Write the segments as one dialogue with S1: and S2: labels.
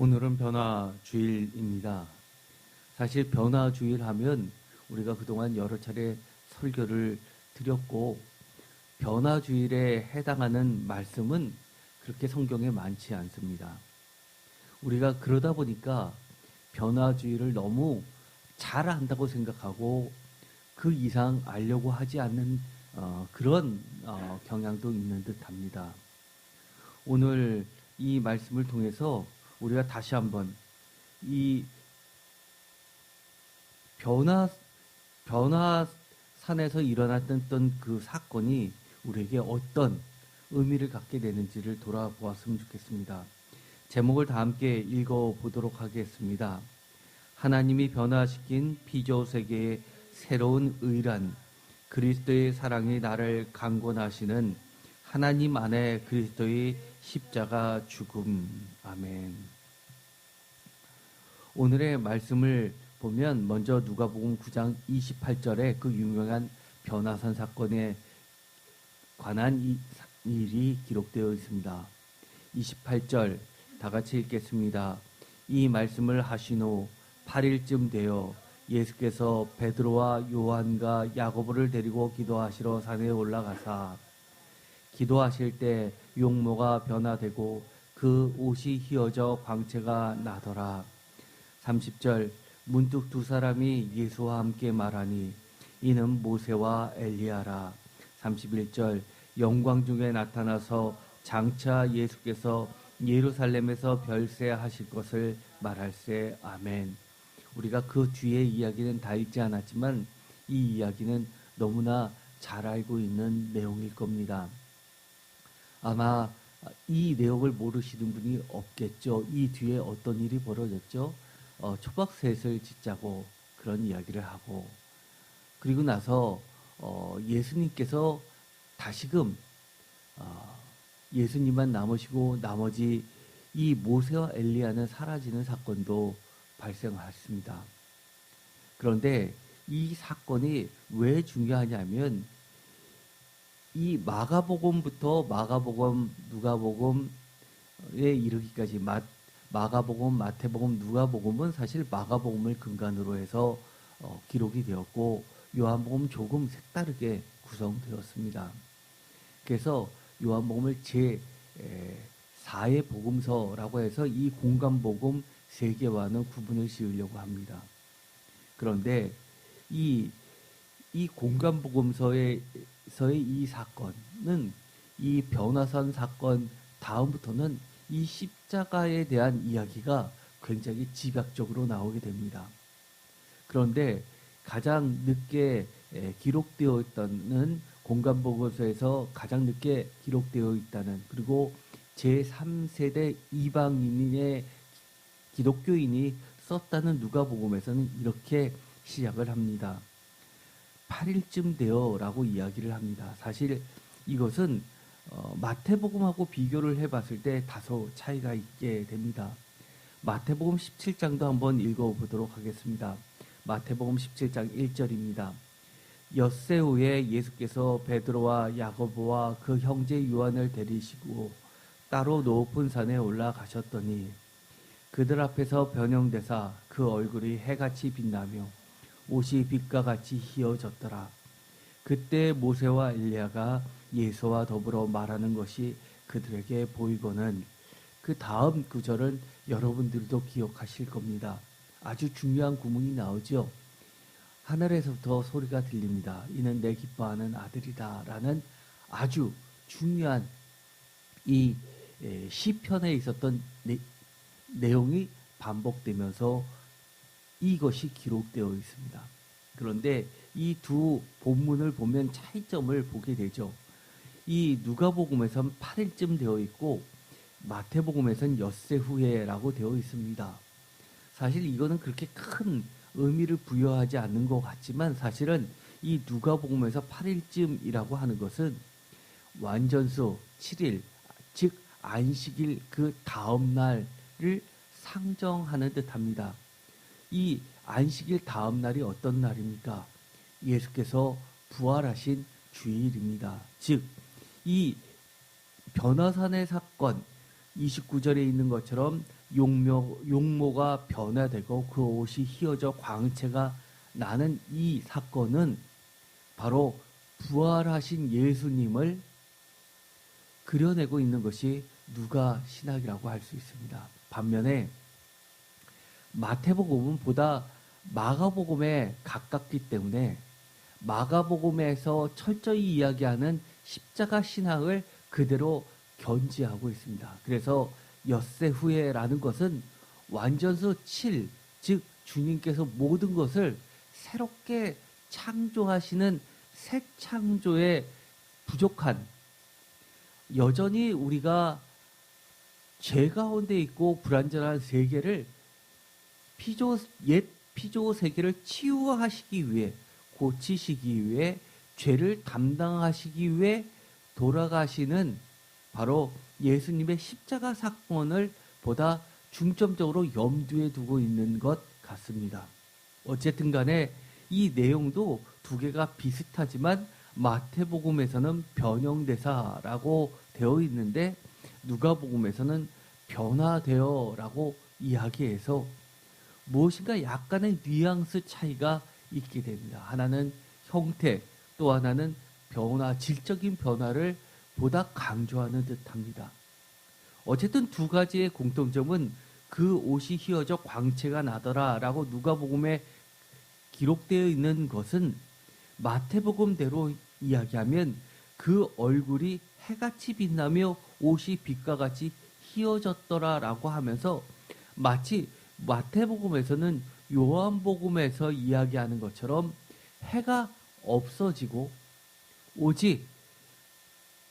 S1: 오늘은 변화주일입니다. 사실 변화주일 하면 우리가 그동안 여러 차례 설교를 드렸고, 변화주일에 해당하는 말씀은 그렇게 성경에 많지 않습니다. 우리가 그러다 보니까 변화주일을 너무 잘 안다고 생각하고 그 이상 알려고 하지 않는 그런 경향도 있는 듯합니다. 오늘 이 말씀을 통해서 우리가 다시 한번 이 변화산에서 일어났던 그 사건이 우리에게 어떤 의미를 갖게 되는지를 돌아보았으면 좋겠습니다. 제목을 다 함께 읽어보도록 하겠습니다. 하나님이 변화시킨 피조 세계의 새로운 의란, 그리스도의 사랑이 나를 강권하시는 하나님 안에 그리스도의 십자가 죽음. 아멘. 오늘의 말씀을 보면 먼저 누가복음 9장 28절에 그 유명한 변화산 사건에 관한 일이 기록되어 있습니다. 28절 다 같이 읽겠습니다. 이 말씀을 하신 후 8일쯤 되어 예수께서 베드로와 요한과 야고보를 데리고 기도하시러 산에 올라가사 기도하실 때 용모가 변화되고 그 옷이 휘어져 광채가 나더라. 30절 문득 두 사람이 예수와 함께 말하니 이는 모세와 엘리야라. 31절 영광 중에 나타나서 장차 예수께서 예루살렘에서 별세하실 것을 말할세. 아멘. 우리가 그 뒤의 이야기는 다 읽지 않았지만 이 이야기는 너무나 잘 알고 있는 내용일 겁니다. 아마 이 내용을 모르시는 분이 없겠죠. 이 뒤에 어떤 일이 벌어졌죠? 초박셋을 짓자고 그런 이야기를 하고, 그리고 나서 예수님께서 다시금 예수님만 남으시고 나머지 이 모세와 엘리야는 사라지는 사건도 발생했습니다. 그런데 이 사건이 왜 중요하냐면 이 마가복음부터 마가복음, 누가복음에 이르기까지 마가복음, 마태복음, 누가복음은 사실 마가복음을 근간으로 해서 기록이 되었고 요한복음 조금 색다르게 구성되었습니다. 그래서 요한복음을 제4의 복음서라고 해서 이 공간복음 3개와는 구분을 지으려고 합니다. 그런데 이 공간복음서에서의 이 사건은 이 변화산 사건 다음부터는 이 십자가에 대한 이야기가 굉장히 집약적으로 나오게 됩니다. 그런데 가장 늦게 기록되어 있다는 공간복음서에서 가장 늦게 기록되어 있다는, 그리고 제3세대 이방인의 기독교인이 썼다는 누가복음에서는 이렇게 시작을 합니다. 8일쯤 되어라고 이야기를 합니다. 사실 이것은 마태복음하고 비교를 해봤을 때 다소 차이가 있게 됩니다. 마태복음 17장도 한번 읽어보도록 하겠습니다. 마태복음 17장 1절입니다. 엿새 후에 예수께서 베드로와 야고보와 그 형제 요한을 데리시고 따로 높은 산에 올라가셨더니 그들 앞에서 변형되사 그 얼굴이 해같이 빛나며 옷이 빛과 같이 휘어졌더라. 그때 모세와 엘리야가 예수와 더불어 말하는 것이 그들에게 보이고는 그 다음 구절은 여러분들도 기억하실 겁니다. 아주 중요한 구문이 나오죠. 하늘에서부터 소리가 들립니다. 이는 내 기뻐하는 아들이다 라는 아주 중요한 이 시편에 있었던 내용이 반복되면서 이것이 기록되어 있습니다. 그런데 이 두 본문을 보면 차이점을 보게 되죠. 이 누가복음에서는 8일쯤 되어 있고 마태복음에서는 엿새 후에라고 되어 있습니다. 사실 이거는 그렇게 큰 의미를 부여하지 않는 것 같지만 사실은 이 누가복음에서 8일쯤이라고 하는 것은 완전수 7일, 즉 안식일 그 다음 날을 상정하는 듯합니다. 이 안식일 다음 날이 어떤 날입니까? 예수께서 부활하신 주일입니다. 즉, 이 변화산의 사건 29절에 있는 것처럼 용모가 변화되고 그 옷이 휘어져 광채가 나는 이 사건은 바로 부활하신 예수님을 그려내고 있는 것이 누가 신학이라고 할 수 있습니다. 반면에 마태복음은 보다 마가복음에 가깝기 때문에 마가복음에서 철저히 이야기하는 십자가 신학을 그대로 견지하고 있습니다. 그래서 엿새 후에라는 것은 완전수 7, 즉 주님께서 모든 것을 새롭게 창조하시는 새 창조에 부족한, 여전히 우리가 죄 가운데 있고 불완전한 세계를 옛 피조 세계를 치유하시기 위해, 고치시기 위해, 죄를 담당하시기 위해 돌아가시는 바로 예수님의 십자가 사건을 보다 중점적으로 염두에 두고 있는 것 같습니다. 어쨌든 간에 이 내용도 두 개가 비슷하지만 마태복음에서는 변형대사라고 되어 있는데 누가복음에서는 변화되어라고 이야기해서 무엇인가 약간의 뉘앙스 차이가 있게 됩니다. 하나는 형태, 또 하나는 변화, 질적인 변화를 보다 강조하는 듯합니다. 어쨌든 두 가지의 공통점은 그 옷이 휘어져 광채가 나더라라고 누가복음에 기록되어 있는 것은 마태복음대로 이야기하면 그 얼굴이 해같이 빛나며 옷이 빛과 같이 휘어졌더라라고 하면서 마치 마태복음에서는 요한복음에서 이야기하는 것처럼 해가 없어지고 오직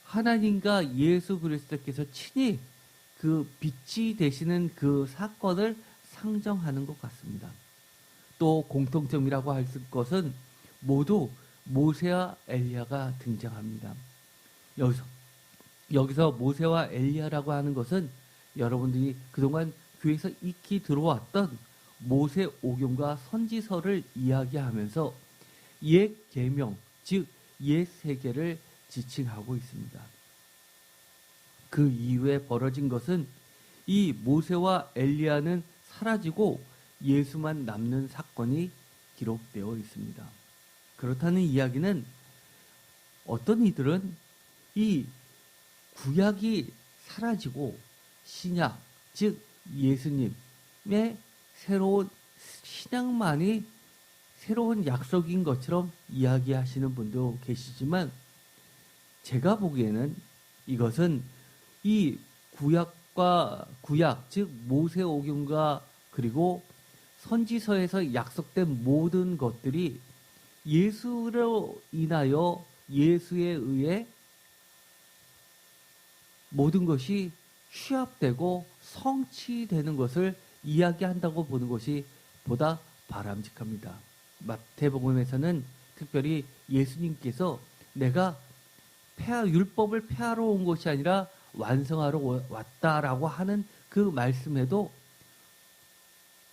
S1: 하나님과 예수 그리스도께서 친히 그 빛이 되시는 그 사건을 상정하는 것 같습니다. 또 공통점이라고 할 것은 모두 모세와 엘리야가 등장합니다. 여기서 모세와 엘리야라고 하는 것은 여러분들이 그동안 교회에서 익히 들어왔던 모세 오경과 선지서를 이야기하면서 옛 계명, 즉 옛 세계를 지칭하고 있습니다. 그 이후에 벌어진 것은 이 모세와 엘리야는 사라지고 예수만 남는 사건이 기록되어 있습니다. 그렇다는 이야기는 어떤 이들은 이 구약이 사라지고 신약, 즉 예수님의 새로운 신약만이 새로운 약속인 것처럼 이야기하시는 분도 계시지만 제가 보기에는 이것은 이 구약, 즉 모세오경과 그리고 선지서에서 약속된 모든 것들이 예수로 인하여 예수에 의해 모든 것이 취합되고 성취되는 것을 이야기한다고 보는 것이 보다 바람직합니다. 마태복음에서는 특별히 예수님께서 내가 율법을 폐하러 온 것이 아니라 완성하러 왔다라고 하는 그 말씀에도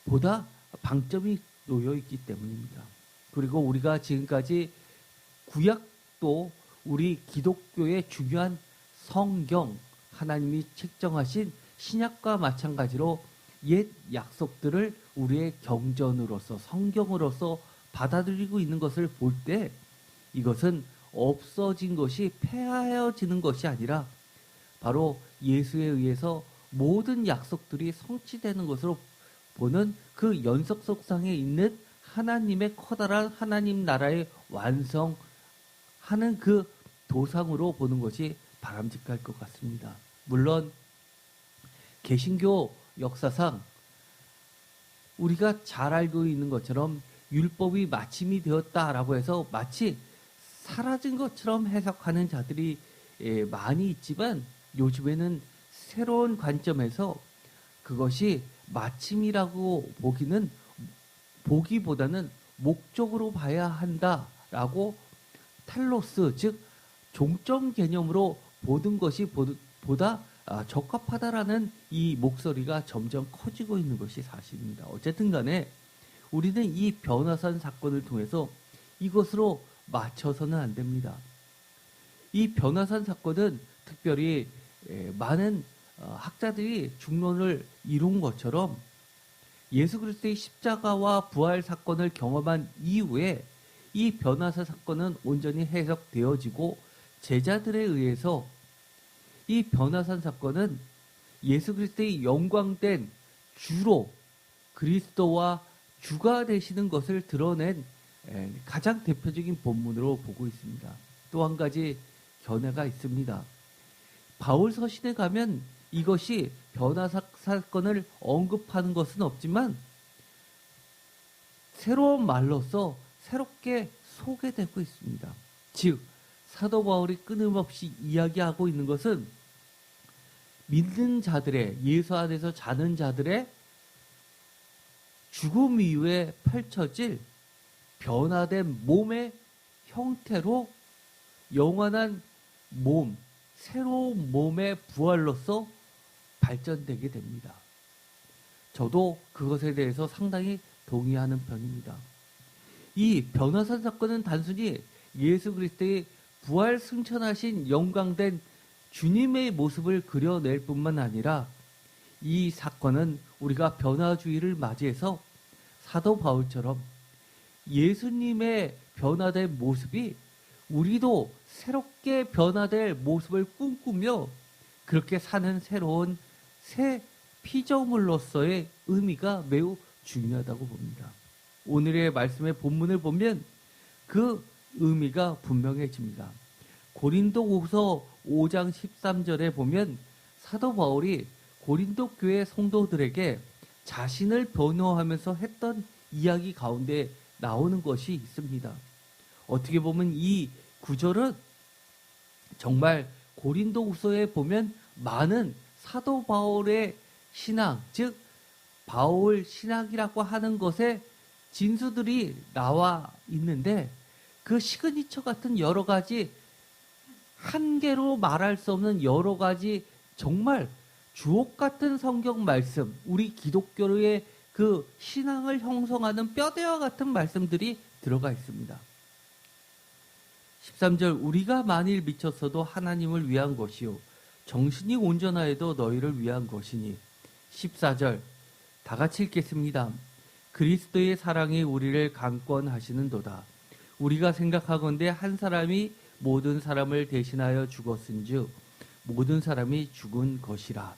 S1: 보다 방점이 놓여 있기 때문입니다. 그리고 우리가 지금까지 구약도 우리 기독교의 중요한 성경, 하나님이 책정하신 신약과 마찬가지로 옛 약속들을 우리의 경전으로서 성경으로서 받아들이고 있는 것을 볼 때 이것은 없어진 것이 폐하여지는 것이 아니라 바로 예수에 의해서 모든 약속들이 성취되는 것으로 보는 그 연속성상에 있는 하나님의 커다란 하나님 나라의 완성하는 그 도상으로 보는 것이 바람직할 것 같습니다. 물론 개신교 역사상 우리가 잘 알고 있는 것처럼 율법이 마침이 되었다라고 해서 마치 사라진 것처럼 해석하는 자들이 많이 있지만 요즘에는 새로운 관점에서 그것이 마침이라고 보기보다는 목적으로 봐야 한다라고 텔로스, 즉 종점 개념으로 보는 것이 보다 적합하다라는 이 목소리가 점점 커지고 있는 것이 사실입니다. 어쨌든 간에 우리는 이 변화산 사건을 통해서 이것으로 맞춰서는 안 됩니다. 이 변화산 사건은 특별히 많은 학자들이 중론을 이룬 것처럼 예수 그리스도의 십자가와 부활 사건을 경험한 이후에 이 변화사 사건은 온전히 해석되어지고 제자들에 의해서 이 변화산 사건은 예수 그리스도의 영광된 주로 그리스도와 주가 되시는 것을 드러낸 가장 대표적인 본문으로 보고 있습니다. 또 한 가지 견해가 있습니다. 바울 서신에 가면 이것이 변화사 사건을 언급하는 것은 없지만 새로운 말로서 새롭게 소개되고 있습니다. 즉 사도 바울이 끊임없이 이야기하고 있는 것은 믿는 자들의, 예수 안에서 자는 자들의 죽음 이후에 펼쳐질 변화된 몸의 형태로 영원한 몸, 새로운 몸의 부활로서 발전되게 됩니다. 저도 그것에 대해서 상당히 동의하는 편입니다. 이 변화산 사건은 단순히 예수 그리스도의 부활 승천하신 영광된 주님의 모습을 그려낼 뿐만 아니라 이 사건은 우리가 변화주의를 맞이해서 사도 바울처럼 예수님의 변화된 모습이 우리도 새롭게 변화될 모습을 꿈꾸며 그렇게 사는 새로운 새 피조물로서의 의미가 매우 중요하다고 봅니다. 오늘의 말씀의 본문을 보면 그 의미가 분명해집니다. 고린도후서 5장 13절에 보면 사도 바울이 고린도 교회 성도들에게 자신을 변호하면서 했던 이야기 가운데 나오는 것이 있습니다. 어떻게 보면 이 구절은 정말 고린도후서에 보면 많은 사도 바울의 신앙, 즉 바울 신학이라고 하는 것에 진수들이 나와 있는데 그 시그니처 같은 여러 가지 한계로 말할 수 없는 여러 가지 정말 주옥 같은 성경 말씀, 우리 기독교의 그 신앙을 형성하는 뼈대와 같은 말씀들이 들어가 있습니다. 13절 우리가 만일 미쳤어도 하나님을 위한 것이요 정신이 온전하여도 너희를 위한 것이니 14절 다 같이 읽겠습니다. 그리스도의 사랑이 우리를 강권하시는도다. 우리가 생각하건대 한 사람이 모든 사람을 대신하여 죽었은즉 모든 사람이 죽은 것이라.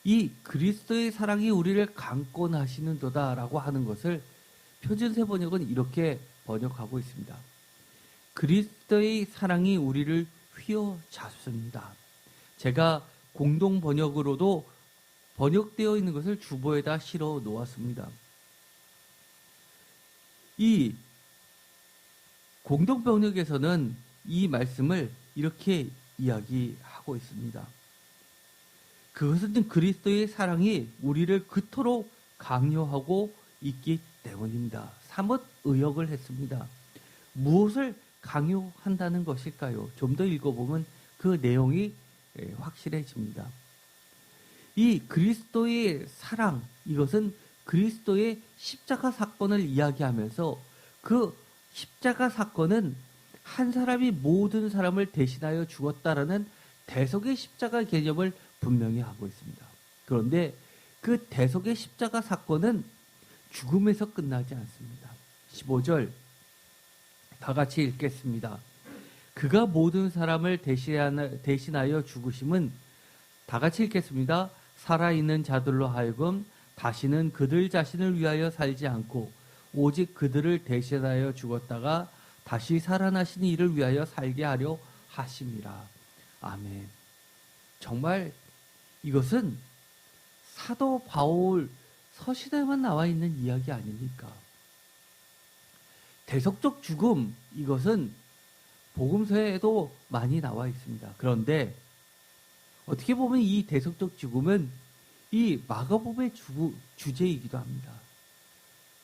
S1: 이 그리스도의 사랑이 우리를 강권하시는도다 라고 하는 것을 표준세 번역은 이렇게 번역하고 있습니다. 그리스도의 사랑이 우리를 휘어잡습니다. 제가 공동 번역으로도 번역되어 있는 것을 주보에다 실어 놓았습니다. 이 공동 번역에서는 이 말씀을 이렇게 이야기하고 있습니다. 그것은 그리스도의 사랑이 우리를 그토록 강요하고 있기 때문입니다. 사뭇 의역을 했습니다. 무엇을 강요한다는 것일까요? 좀 더 읽어보면 그 내용이 확실해집니다. 이 그리스도의 사랑, 이것은 그리스도의 십자가 사건을 이야기하면서 그 십자가 사건은 한 사람이 모든 사람을 대신하여 죽었다라는 대속의 십자가 개념을 분명히 하고 있습니다. 그런데 그 대속의 십자가 사건은 죽음에서 끝나지 않습니다. 15절 다 같이 읽겠습니다. 그가 모든 사람을 대신하여 죽으심은 다 같이 읽겠습니다. 살아있는 자들로 하여금 다시는 그들 자신을 위하여 살지 않고 오직 그들을 대신하여 죽었다가 다시 살아나신 이를 위하여 살게 하려 하심이라. 아멘. 정말 이것은 사도 바울 서신에만 나와 있는 이야기 아닙니까? 대속적 죽음, 이것은 복음서에도 많이 나와 있습니다. 그런데 어떻게 보면 이 대속적 죽음은 이 마가복음의 주제이기도 합니다.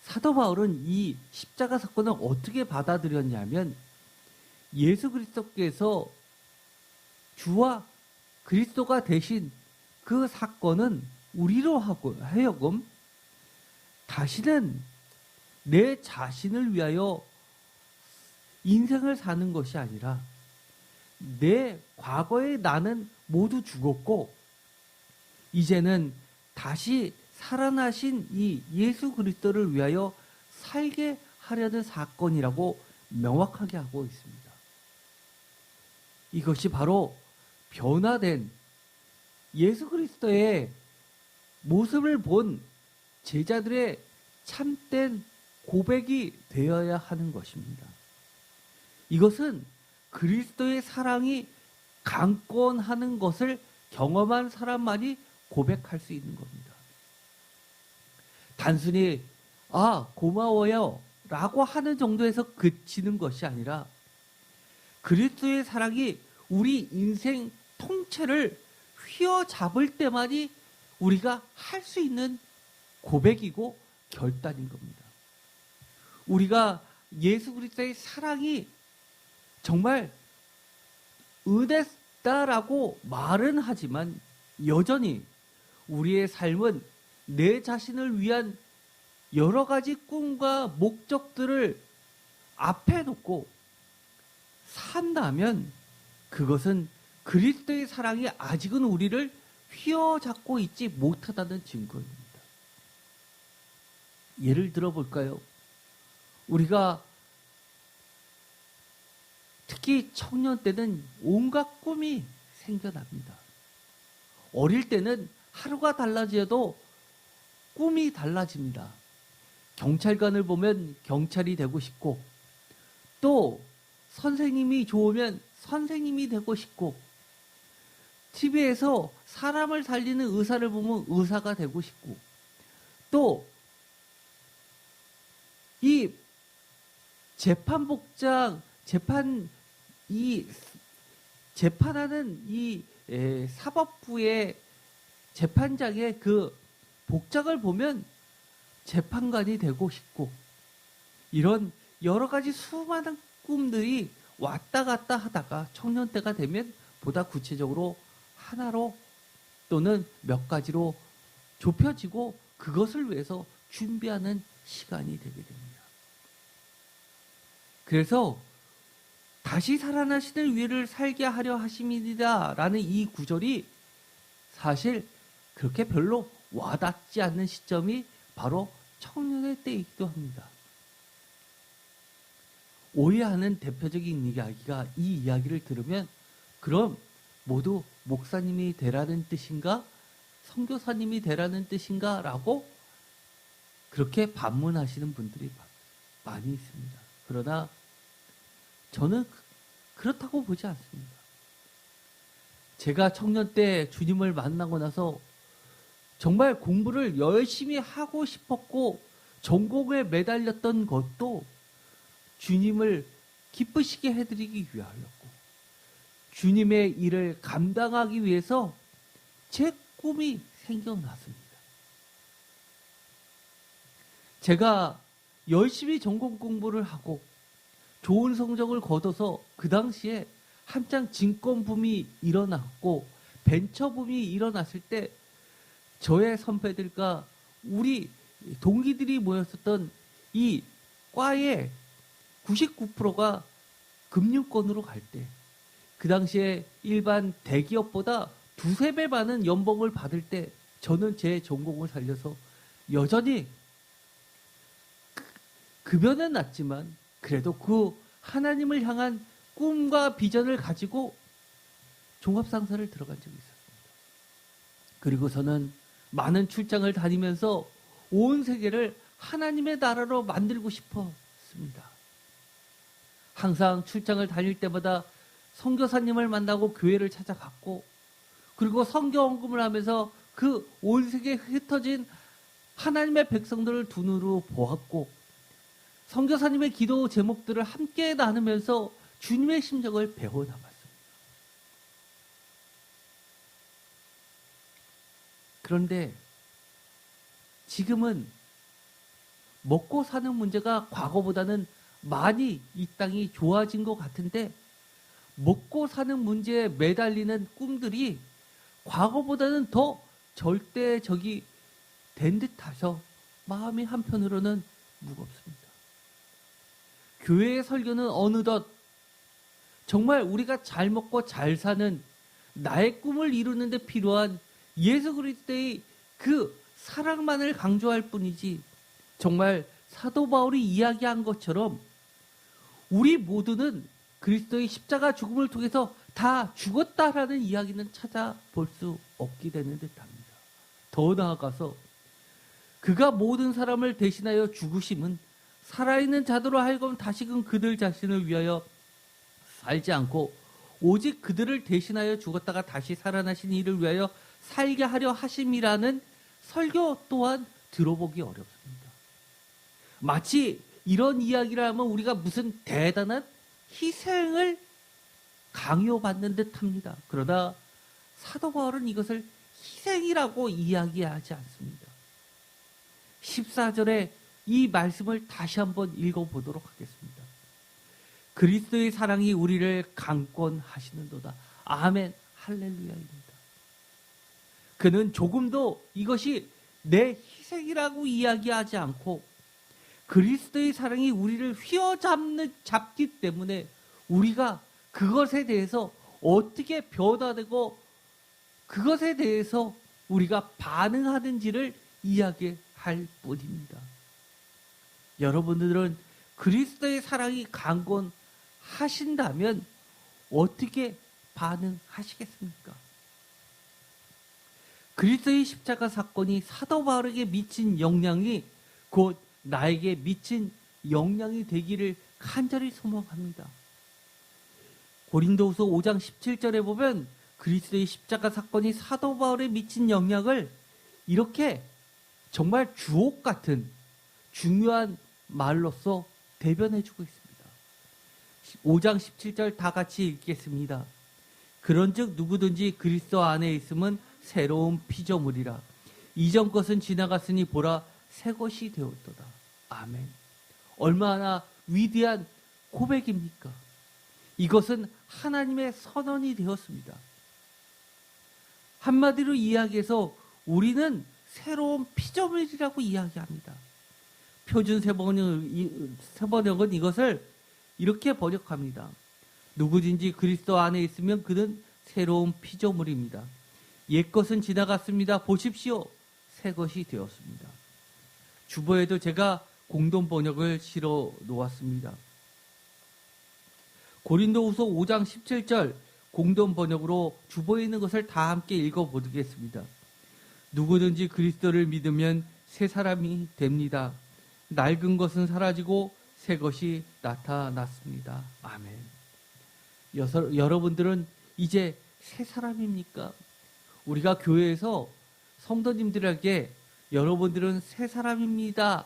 S1: 사도 바울은 이 십자가 사건을 어떻게 받아들였냐면 예수 그리스도께서 주와 그리스도가 되신 그 사건은 우리로 하여금 다시는 내 자신을 위하여 인생을 사는 것이 아니라 내 과거의 나는 모두 죽었고 이제는 다시 살아나신 이 예수 그리스도를 위하여 살게 하려는 사건이라고 명확하게 하고 있습니다. 이것이 바로 변화된 예수 그리스도의 모습을 본 제자들의 참된 고백이 되어야 하는 것입니다. 이것은 그리스도의 사랑이 강권하는 것을 경험한 사람만이 고백할 수 있는 겁니다. 단순히 고마워요 라고 하는 정도에서 그치는 것이 아니라 그리스도의 사랑이 우리 인생 통째를 휘어잡을 때만이 우리가 할 수 있는 고백이고 결단인 겁니다. 우리가 예수 그리스도의 사랑이 정말 은혜다라고 말은 하지만 여전히 우리의 삶은 내 자신을 위한 여러 가지 꿈과 목적들을 앞에 놓고 산다면 그것은 그리스도의 사랑이 아직은 우리를 휘어잡고 있지 못하다는 증거입니다. 예를 들어 볼까요? 우리가 특히 청년 때는 온갖 꿈이 생겨납니다. 어릴 때는 하루가 달라져도 꿈이 달라집니다. 경찰관을 보면 경찰이 되고 싶고, 또 선생님이 좋으면 선생님이 되고 싶고, TV에서 사람을 살리는 의사를 보면 의사가 되고 싶고, 또 이 재판하는 이 사법부의 재판장의 그 복장을 보면 재판관이 되고 싶고, 이런 여러 가지 수많은 꿈들이 왔다 갔다 하다가 청년 때가 되면 보다 구체적으로 하나로 또는 몇 가지로 좁혀지고 그것을 위해서 준비하는 시간이 되게 됩니다. 그래서 다시 살아나시는 위를 살게 하려 하심이니라 라는 이 구절이 사실 그렇게 별로 와닿지 않는 시점이 바로 청년의 때이기도 합니다. 오해하는 대표적인 이야기가, 이 이야기를 들으면 그럼 모두 목사님이 되라는 뜻인가? 선교사님이 되라는 뜻인가? 라고 그렇게 반문하시는 분들이 많이 있습니다. 그러나 저는 그렇다고 보지 않습니다. 제가 청년 때 주님을 만나고 나서 정말 공부를 열심히 하고 싶었고 전공에 매달렸던 것도 주님을 기쁘시게 해드리기 위하였고, 주님의 일을 감당하기 위해서 제 꿈이 생겨났습니다. 제가 열심히 전공 공부를 하고 좋은 성적을 거둬서 그 당시에 한창 증권붐이 일어났고 벤처붐이 일어났을 때 저의 선배들과 우리 동기들이 모였었던 이 과의 99%가 금융권으로 갈 때, 그 당시에 일반 대기업보다 두세 배 많은 연봉을 받을 때 저는 제 전공을 살려서 여전히 급여는 낮지만 그래도 그 하나님을 향한 꿈과 비전을 가지고 종합상사를 들어간 적이 있었습니다. 그리고서는 많은 출장을 다니면서 온 세계를 하나님의 나라로 만들고 싶었습니다. 항상 출장을 다닐 때마다 선교사님을 만나고 교회를 찾아갔고, 그리고 선교 헌금을 하면서 그 온 세계에 흩어진 하나님의 백성들을 두 눈으로 보았고, 선교사님의 기도 제목들을 함께 나누면서 주님의 심정을 배워나갔습니다. 그런데 지금은 먹고 사는 문제가 과거보다는 많이 이 땅이 좋아진 것 같은데, 먹고 사는 문제에 매달리는 꿈들이 과거보다는 더 절대적이 된 듯해서 마음이 한편으로는 무겁습니다. 교회의 설교는 어느덧 정말 우리가 잘 먹고 잘 사는 나의 꿈을 이루는 데 필요한 예수 그리스도의 그 사랑만을 강조할 뿐이지 정말 사도 바울이 이야기한 것처럼 우리 모두는 그리스도의 십자가 죽음을 통해서 다 죽었다라는 이야기는 찾아볼 수 없게 되는 듯합니다. 더 나아가서 그가 모든 사람을 대신하여 죽으심은 살아있는 자들로 하여금 다시금 그들 자신을 위하여 살지 않고 오직 그들을 대신하여 죽었다가 다시 살아나신 이를 위하여 살게 하려 하심이라는 설교 또한 들어보기 어렵습니다. 마치 이런 이야기를 하면 우리가 무슨 대단한 희생을 강요받는 듯합니다. 그러나 사도 바울은 이것을 희생이라고 이야기하지 않습니다. 14절에 이 말씀을 다시 한번 읽어보도록 하겠습니다. 그리스도의 사랑이 우리를 강권하시는도다. 아멘, 할렐루야입니다. 그는 조금도 이것이 내 희생이라고 이야기하지 않고 그리스도의 사랑이 우리를 휘어잡기 때문에 우리가 그것에 대해서 어떻게 변화되고 그것에 대해서 우리가 반응하는지를 이야기할 뿐입니다. 여러분들은 그리스도의 사랑이 강권하신다면 어떻게 반응하시겠습니까? 그리스도의 십자가 사건이 사도 바울에게 미친 영향이 곧 나에게 미친 영향이 되기를 간절히 소망합니다. 고린도후서 5장 17절에 보면 그리스도의 십자가 사건이 사도 바울에 미친 영향을 이렇게 정말 주옥 같은 중요한 말로써 대변해주고 있습니다. 5장 17절 다 같이 읽겠습니다. 그런즉 누구든지 그리스도 안에 있음은 새로운 피조물이라. 이전 것은 지나갔으니 보라 새 것이 되었도다. 아멘. 얼마나 위대한 고백입니까? 이것은 하나님의 선언이 되었습니다. 한마디로 이야기해서 우리는 새로운 피조물이라고 이야기합니다. 표준 세번역은 이것을 이렇게 번역합니다. 누구든지 그리스도 안에 있으면 그는 새로운 피조물입니다. 옛것은 지나갔습니다. 보십시오. 새 것이 되었습니다. 주보에도 제가 공동 번역을 실어 놓았습니다. 고린도후서 5장 17절 공동 번역으로 주보에 있는 것을 다 함께 읽어보겠습니다. 누구든지 그리스도를 믿으면 새 사람이 됩니다. 낡은 것은 사라지고 새 것이 나타났습니다. 아멘. 여러분들은 이제 새 사람입니까? 우리가 교회에서 성도님들에게 여러분들은 새 사람입니다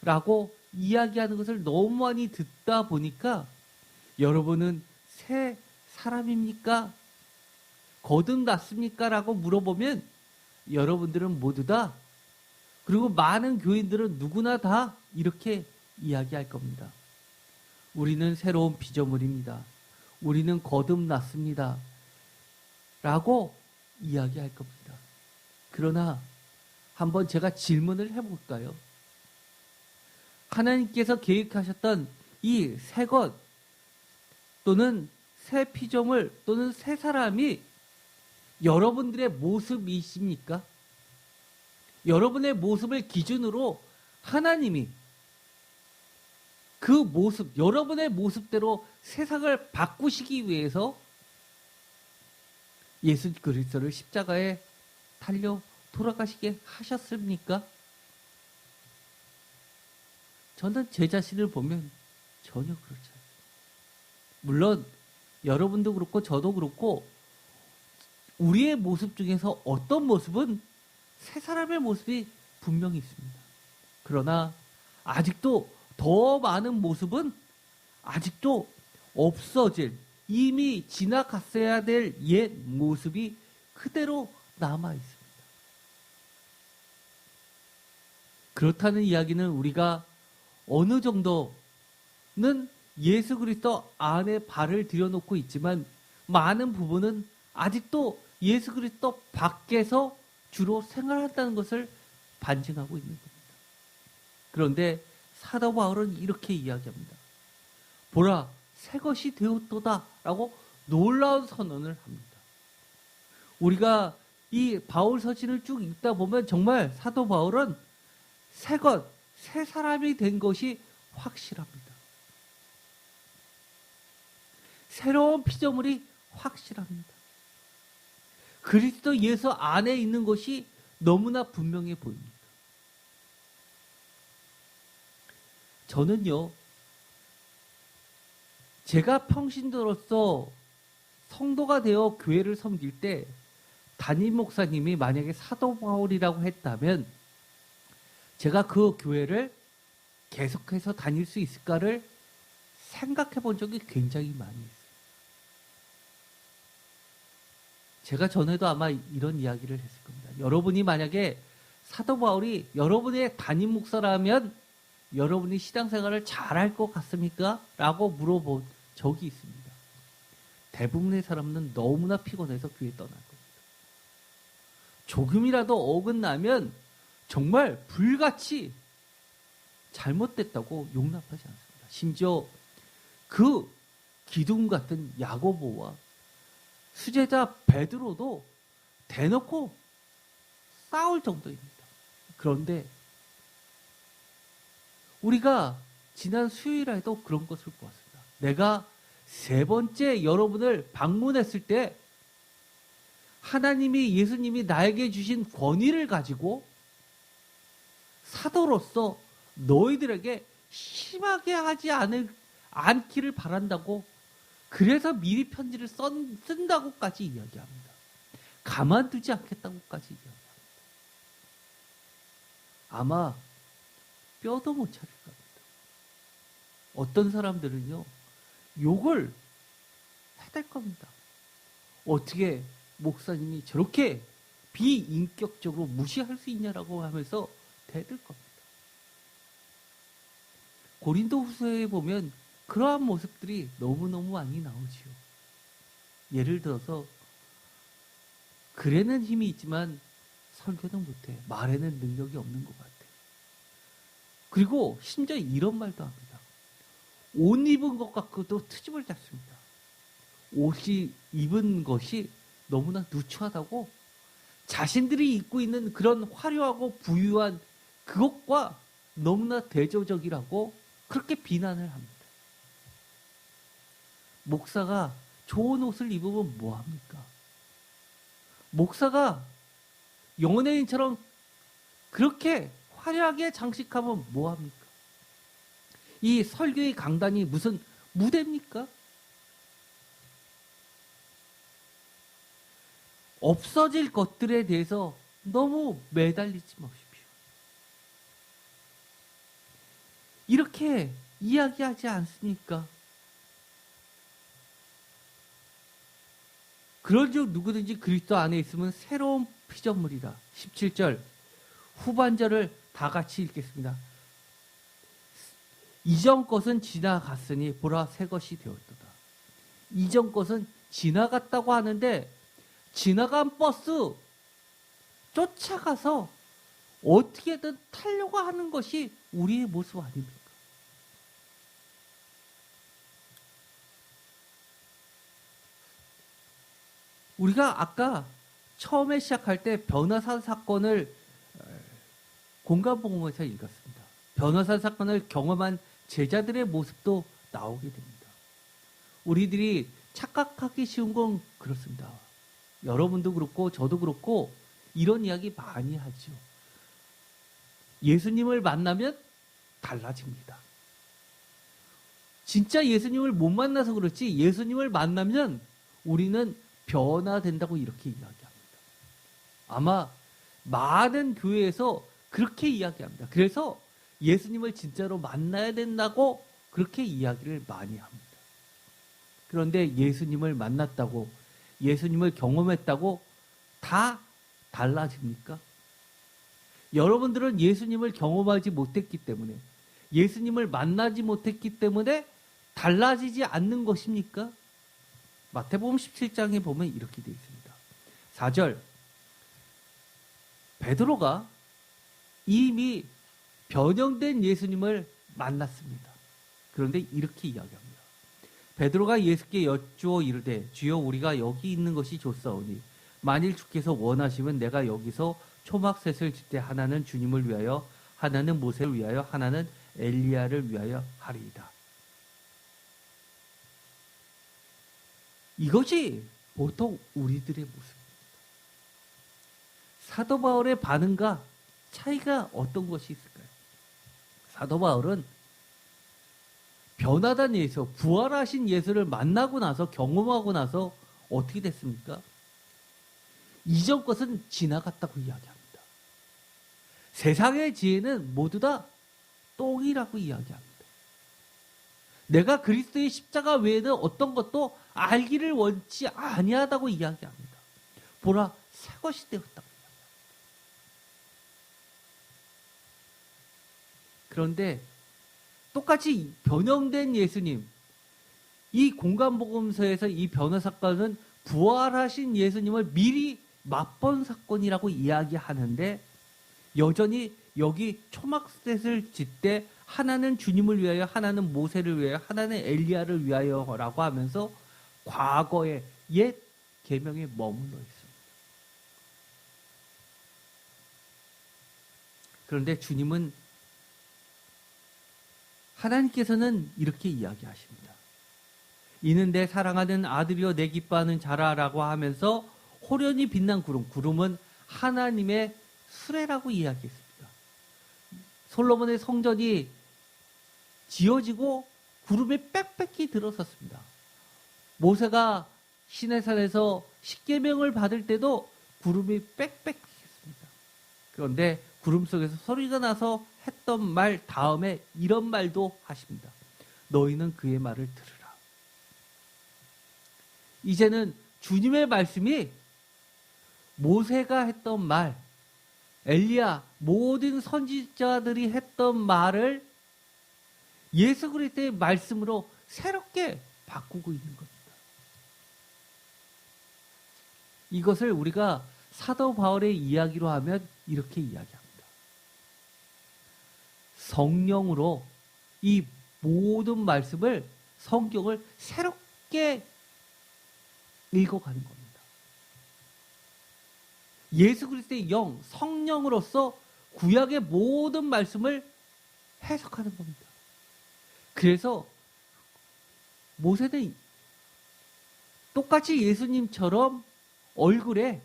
S1: 라고 이야기하는 것을 너무 많이 듣다 보니까 여러분은 새 사람입니까? 거듭났습니까? 라고 물어보면 여러분들은 모두 다 그리고 많은 교인들은 누구나 다 이렇게 이야기할 겁니다. 우리는 새로운 피조물입니다. 우리는 거듭났습니다. 라고 이야기할 겁니다. 그러나 한번 제가 질문을 해볼까요? 하나님께서 계획하셨던 이 새 것 또는 새 피조물 또는 새 사람이 여러분들의 모습이십니까? 여러분의 모습을 기준으로 하나님이 그 모습, 여러분의 모습대로 세상을 바꾸시기 위해서 예수 그리스도를 십자가에 달려 돌아가시게 하셨습니까? 저는 제 자신을 보면 전혀 그렇지 않습니다. 물론 여러분도 그렇고 저도 그렇고 우리의 모습 중에서 어떤 모습은 새 사람의 모습이 분명히 있습니다. 그러나 아직도 더 많은 모습은 아직도 없어질 이미 지나갔어야 될 옛 모습이 그대로 남아 있습니다. 그렇다는 이야기는 우리가 어느 정도는 예수 그리스도 안에 발을 들여놓고 있지만 많은 부분은 아직도 예수 그리스도 밖에서 주로 생활한다는 것을 반증하고 있는 겁니다. 그런데 사도 바울은 이렇게 이야기합니다. 보라, 새 것이 되었도다 라고 놀라운 선언을 합니다. 우리가 이 바울 서신을 쭉 읽다 보면 정말 사도 바울은 새 사람이 된 것이 확실합니다. 새로운 피조물이 확실합니다. 그리스도 예수 안에 있는 것이 너무나 분명해 보입니다. 저는요, 제가 평신도로서 성도가 되어 교회를 섬길 때 담임 목사님이 만약에 사도 바울이라고 했다면 제가 그 교회를 계속해서 다닐 수 있을까를 생각해 본 적이 굉장히 많이 있어요. 제가 전에도 아마 이런 이야기를 했을 겁니다. 여러분이 만약에 사도 바울이 여러분의 담임 목사라면 여러분이 신앙생활을 잘할 것 같습니까? 라고 물어본 적이 있습니다. 대부분의 사람은 너무나 피곤해서 교회 떠날 겁니다. 조금이라도 어긋나면 정말 불같이 잘못됐다고 용납하지 않습니다. 심지어 그 기둥 같은 야고보와 수제자 베드로도 대놓고 싸울 정도입니다. 그런데 우리가 지난 수요일에도 그런 것을 보았습니다. 내가 세 번째 여러분을 방문했을 때 하나님이 예수님이 나에게 주신 권위를 가지고 사도로서 너희들에게 심하게 하지 않기를 바란다고 그래서 미리 편지를 쓴다고까지 이야기합니다. 가만두지 않겠다고까지 이야기합니다. 아마 뼈도 못 차릴 겁니다. 어떤 사람들은요, 욕을 해댈 겁니다. 어떻게 목사님이 저렇게 비인격적으로 무시할 수 있냐라고 하면서 대들 겁니다. 고린도후서에 보면 그러한 모습들이 너무너무 많이 나오지요. 예를 들어서 글에는 힘이 있지만 설교는 못해. 말에는 능력이 없는 것 같아. 그리고 심지어 이런 말도 합니다. 옷 입은 것 같고도 트집을 잡습니다. 옷이 입은 것이 너무나 누추하다고 자신들이 입고 있는 그런 화려하고 부유한 그것과 너무나 대조적이라고 그렇게 비난을 합니다. 목사가 좋은 옷을 입으면 뭐합니까? 목사가 연예인처럼 그렇게 화려하게 장식하면 뭐합니까? 이 설교의 강단이 무슨 무대입니까? 없어질 것들에 대해서 너무 매달리지 마십시오. 이렇게 이야기하지 않습니까? 그런즉 누구든지 그리스도 안에 있으면 새로운 피조물이라. 17절 후반절을 다 같이 읽겠습니다. 이전 것은 지나갔으니 보라 새 것이 되었도다. 이전 것은 지나갔다고 하는데 지나간 버스 쫓아가서 어떻게든 타려고 하는 것이 우리의 모습 아닙니까? 우리가 아까 처음에 시작할 때 변화산 사건을 공간복음에서 읽었습니다. 변화산 사건을 경험한 제자들의 모습도 나오게 됩니다. 우리들이 착각하기 쉬운 건 그렇습니다. 여러분도 그렇고 저도 그렇고 이런 이야기 많이 하죠. 예수님을 만나면 달라집니다. 진짜 예수님을 못 만나서 그렇지 예수님을 만나면 우리는 변화된다고 이렇게 이야기합니다. 아마 많은 교회에서 그렇게 이야기합니다. 그래서 예수님을 진짜로 만나야 된다고 그렇게 이야기를 많이 합니다. 그런데 예수님을 만났다고 예수님을 경험했다고 다 달라집니까? 여러분들은 예수님을 경험하지 못했기 때문에 예수님을 만나지 못했기 때문에 달라지지 않는 것입니까? 마태복음 17장에 보면 이렇게 되어 있습니다. 4절 베드로가 이미 변형된 예수님을 만났습니다. 그런데 이렇게 이야기합니다. 베드로가 예수께 여쭈어 이르되 주여 우리가 여기 있는 것이 좋사오니 만일 주께서 원하시면 내가 여기서 초막셋을 짓되 하나는 주님을 위하여, 하나는 모세를 위하여, 하나는 엘리야를 위하여 하리이다. 이것이 보통 우리들의 모습입니다. 사도 바울의 반응과 차이가 어떤 것이 있을까요? 사도 바울은 변화된 예수, 부활하신 예수를 만나고 나서, 경험하고 나서 어떻게 됐습니까? 이전 것은 지나갔다고 이야기합니다. 세상의 지혜는 모두 다 똥이라고 이야기합니다. 내가 그리스도의 십자가 외에는 어떤 것도 알기를 원치 아니하다고 이야기합니다. 보라, 새 것이 되었다고 이야기합니다. 그런데 똑같이 변형된 예수님, 이 공간복음서에서 이 변화 사건은 부활하신 예수님을 미리 맛본 사건이라고 이야기하는데, 여전히 여기 초막셋을 짓되 하나는 주님을 위하여, 하나는 모세를 위하여, 하나는 엘리야를 위하여라고 하면서 과거의 옛 계명에 머물러 있습니다. 그런데 주님은, 하나님께서는 이렇게 이야기하십니다. 이는 내 사랑하는 아들이여 내 기뻐하는 자라라고 하면서 호련히 빛난 구름, 구름은 하나님의 수레라고 이야기했습니다. 솔로몬의 성전이 지어지고 구름이 빽빽히 들어섰습니다. 모세가 시내산에서 십계명을 받을 때도 구름이 빽빽했습니다. 그런데 구름 속에서 소리가 나서 했던 말 다음에 이런 말도 하십니다. 너희는 그의 말을 들으라. 이제는 주님의 말씀이 모세가 했던 말, 엘리야, 모든 선지자들이 했던 말을 예수 그리스도의 말씀으로 새롭게 바꾸고 있는 겁니다. 이것을 우리가 사도 바울의 이야기로 하면 이렇게 이야기합니다. 성령으로 이 모든 말씀을, 성경을 새롭게 읽어가는 겁니다. 예수 그리스도의 영, 성령으로서 구약의 모든 말씀을 해석하는 겁니다. 그래서 모세는 똑같이 예수님처럼 얼굴에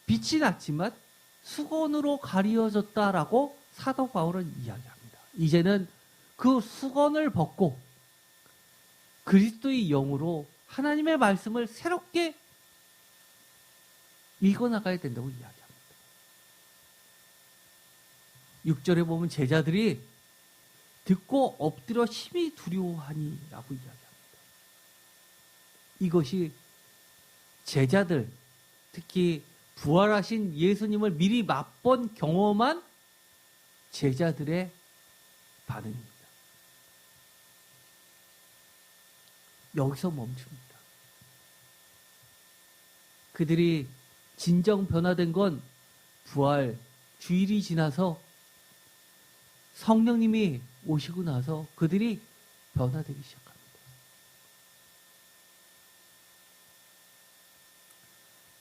S1: 빛이 났지만 수건으로 가리워졌다라고 사도 바울은 이야기합니다. 이제는 그 수건을 벗고 그리스도의 영으로 하나님의 말씀을 새롭게 읽어나가야 된다고 이야기합니다. 6절에 보면 제자들이 듣고 엎드려 심히 두려워하니 라고 이야기합니다. 이것이 제자들, 특히 부활하신 예수님을 미리 맛본 경험한 제자들의 반응입니다. 여기서 멈춥니다. 그들이 진정 변화된 건 부활 주일이 지나서 성령님이 오시고 나서 그들이 변화되기 시작합니다.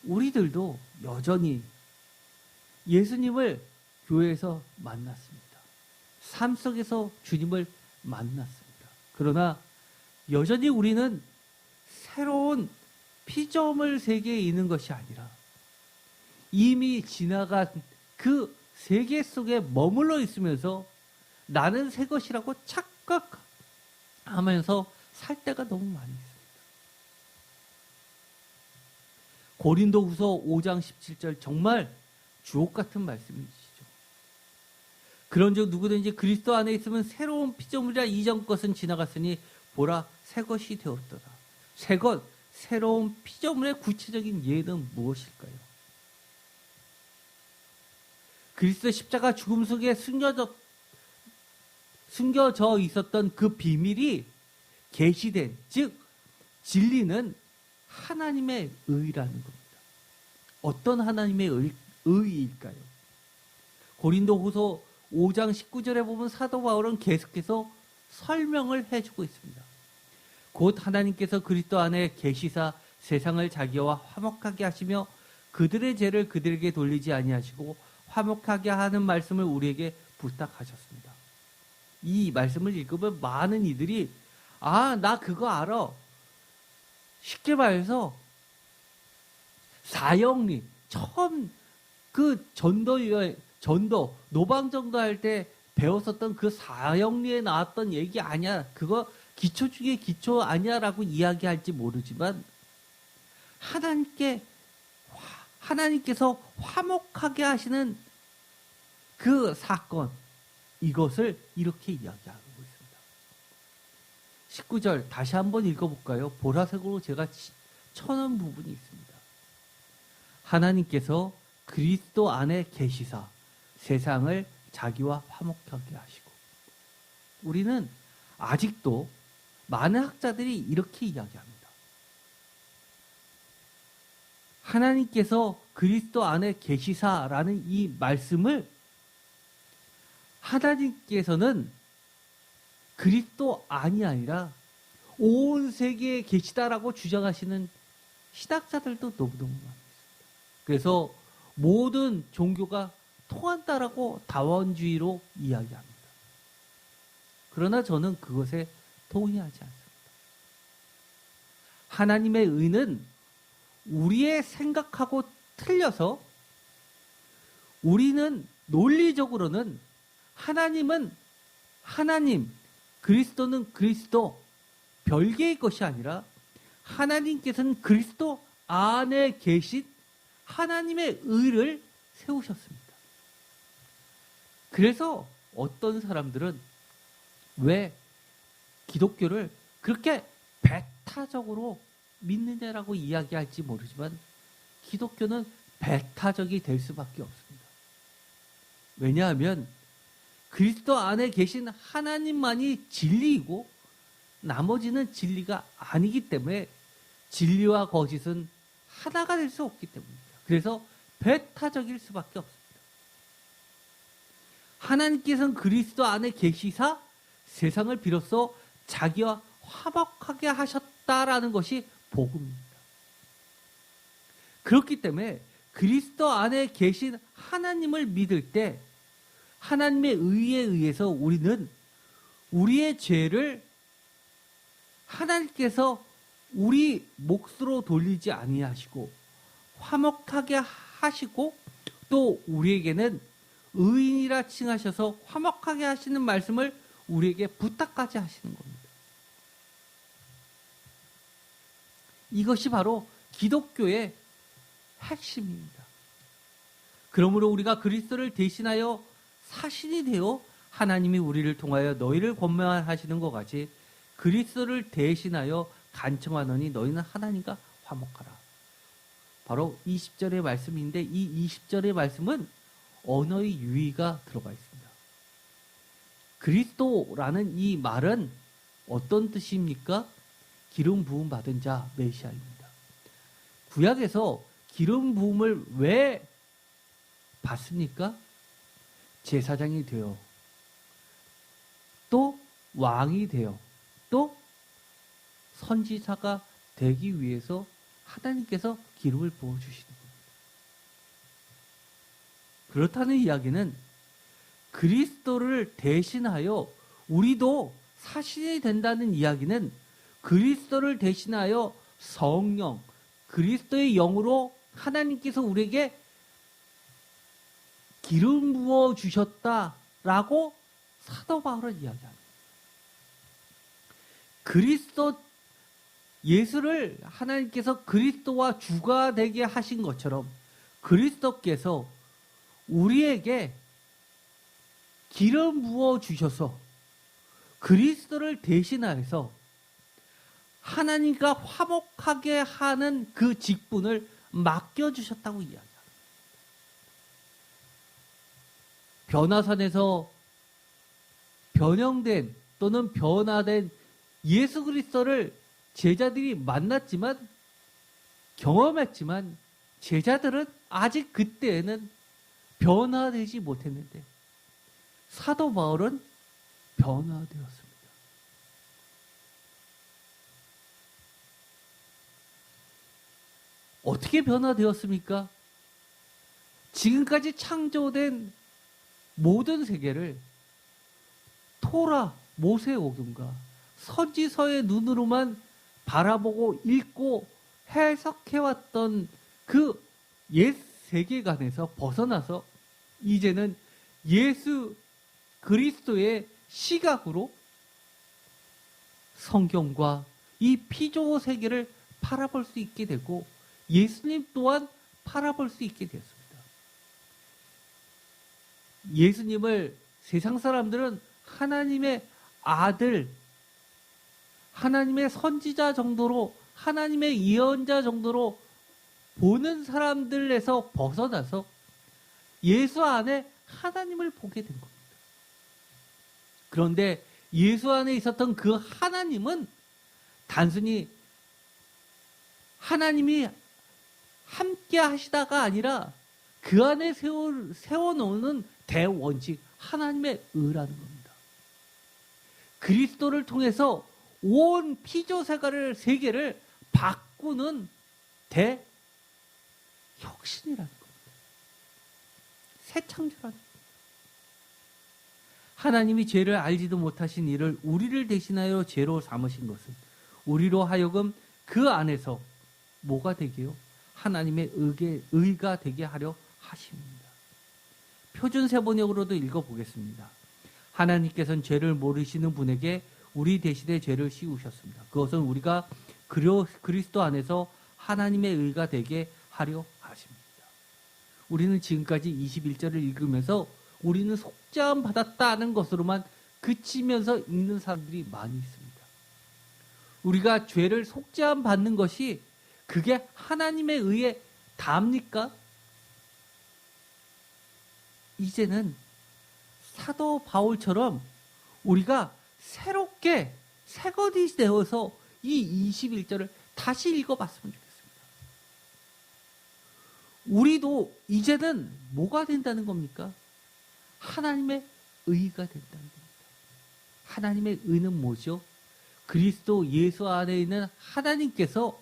S1: 우리들도 여전히 예수님을 교회에서 만났습니다. 삶 속에서 주님을 만났습니다. 그러나 여전히 우리는 새로운 피조물 세계에 있는 것이 아니라 이미 지나간 그 세계 속에 머물러 있으면서 나는 새 것이라고 착각하면서 살 때가 너무 많이 있습니다. 고린도후서 5장 17절 정말 주옥 같은 말씀이시죠. 그런즉 누구든지 그리스도 안에 있으면 새로운 피조물이라 이전 것은 지나갔으니 보라 새 것이 되었더라. 새 것, 새로운 피조물의 구체적인 예는 무엇일까요? 그리스도 십자가 죽음 속에 숨겨져 있었던 그 비밀이 계시된, 즉 진리는 하나님의 의라는 겁니다. 어떤 하나님의 의일까요? 고린도후서 5장 19절에 보면 사도 바울은 계속해서 설명을 해주고 있습니다. 곧 하나님께서 그리스도 안에 계시사 세상을 자기와 화목하게 하시며 그들의 죄를 그들에게 돌리지 아니하시고 화목하게 하는 말씀을 우리에게 부탁하셨습니다. 이 말씀을 읽으면 많은 이들이 나 그거 알아. 쉽게 말해서 사형리 처음 그 전도 노방전도 할 때 배웠었던 그 사형리에 나왔던 얘기 아니야. 그거 기초 중에 기초 아니야라고 이야기할지 모르지만 하나님께서 화목하게 하시는 그 사건, 이것을 이렇게 이야기하고 있습니다. 19절 다시 한번 읽어볼까요? 보라색으로 제가 쳐놓은 부분이 있습니다. 하나님께서 그리스도 안에 계시사 세상을 자기와 화목하게 하시고. 우리는 아직도 많은 학자들이 이렇게 이야기합니다. 하나님께서 그리스도 안에 계시사라는 이 말씀을 하나님께서는 그리스도 안이 아니라 온 세계에 계시다라고 주장하시는 신학자들도 너무너무 많습니다. 그래서 모든 종교가 통한다라고 다원주의로 이야기합니다. 그러나 저는 그것에 동의하지 않습니다. 하나님의 의는 우리의 생각하고 틀려서 우리는 논리적으로는 하나님은 하나님, 그리스도는 그리스도 별개의 것이 아니라 하나님께서는 그리스도 안에 계신 하나님의 의를 세우셨습니다. 그래서 어떤 사람들은 왜 기독교를 그렇게 배타적으로 믿느냐라고 이야기할지 모르지만 기독교는 배타적이 될 수밖에 없습니다. 왜냐하면 그리스도 안에 계신 하나님만이 진리이고 나머지는 진리가 아니기 때문에 진리와 거짓은 하나가 될 수 없기 때문입니다. 그래서 배타적일 수밖에 없습니다. 하나님께서는 그리스도 안에 계시사 세상을 비로소 자기와 화목하게 하셨다라는 것이 복음입니다. 그렇기 때문에 그리스도 안에 계신 하나님을 믿을 때 하나님의 의에 의해서 우리는 우리의 죄를 하나님께서 우리 몫으로 돌리지 아니하시고 화목하게 하시고 또 우리에게는 의인이라 칭하셔서 화목하게 하시는 말씀을 우리에게 부탁까지 하시는 겁니다. 이것이 바로 기독교의 핵심입니다. 그러므로 우리가 그리스도를 대신하여 사신이 되어 하나님이 우리를 통하여 너희를 권면하시는 것 같이 그리스도를 대신하여 간청하노니 너희는 하나님과 화목하라. 바로 20절의 말씀인데 이 20절의 말씀은 언어의 유의가 들어가 있습니다. 그리스도라는 이 말은 어떤 뜻입니까? 기름 부음 받은 자, 메시아입니다. 구약에서 기름 부음을 왜 받습니까? 제사장이 되어 또 왕이 되어 또 선지자가 되기 위해서 하나님께서 기름을 부어주시는 겁니다. 그렇다는 이야기는 그리스도를 대신하여 우리도 사신이 된다는 이야기는 그리스도를 대신하여 성령, 그리스도의 영으로 하나님께서 우리에게 기름 부어 주셨다라고 사도 바울은 이야기합니다. 그리스도 예수를 하나님께서 그리스도와 주가 되게 하신 것처럼 그리스도께서 우리에게 기름 부어 주셔서 그리스도를 대신하여서 하나님과 화목하게 하는 그 직분을 맡겨주셨다고 이야기합니다. 변화산에서 변형된 또는 변화된 예수 그리스도를 제자들이 만났지만 경험했지만 제자들은 아직 그때에는 변화되지 못했는데 사도 바울은 변화되었습니다. 어떻게 변화되었습니까? 지금까지 창조된 모든 세계를 토라, 모세오경과 선지서의 눈으로만 바라보고 읽고 해석해왔던 그 옛 세계관에서 벗어나서 이제는 예수 그리스도의 시각으로 성경과 이 피조 세계를 바라볼 수 있게 되고 예수님 또한 바라볼 수 있게 되었습니다. 예수님을 세상 사람들은 하나님의 아들, 하나님의 선지자 정도로, 하나님의 예언자 정도로 보는 사람들에서 벗어나서 예수 안에 하나님을 보게 된 겁니다. 그런데 예수 안에 있었던 그 하나님은 단순히 하나님이 함께 하시다가 아니라 그 안에 세워놓는 대원칙, 하나님의 의라는 겁니다. 그리스도를 통해서 온 피조세계를 바꾸는 대혁신이라는 겁니다. 새 창조라는 겁니다. 하나님이 죄를 알지도 못하신 이를 우리를 대신하여 죄로 삼으신 것은 우리로 하여금 그 안에서 뭐가 되게요? 하나님의 의가 되게 하려 하십니다. 표준 세번역으로도 읽어보겠습니다. 하나님께서는 죄를 모르시는 분에게 우리 대신에 죄를 씌우셨습니다. 그것은 우리가 그리스도 안에서 하나님의 의가 되게 하려 하십니다. 우리는 지금까지 21절을 읽으면서 우리는 속죄함 받았다는 것으로만 그치면서 읽는 사람들이 많이 있습니다. 우리가 죄를 속죄함 받는 것이 그게 하나님의 의에 답니까? 이제는 사도 바울처럼 우리가 새롭게 새것이 되어서 이 21절을 다시 읽어봤으면 좋겠습니다. 우리도 이제는 뭐가 된다는 겁니까? 하나님의 의가 된다는 겁니다. 하나님의 의는 뭐죠? 그리스도 예수 안에 있는 하나님께서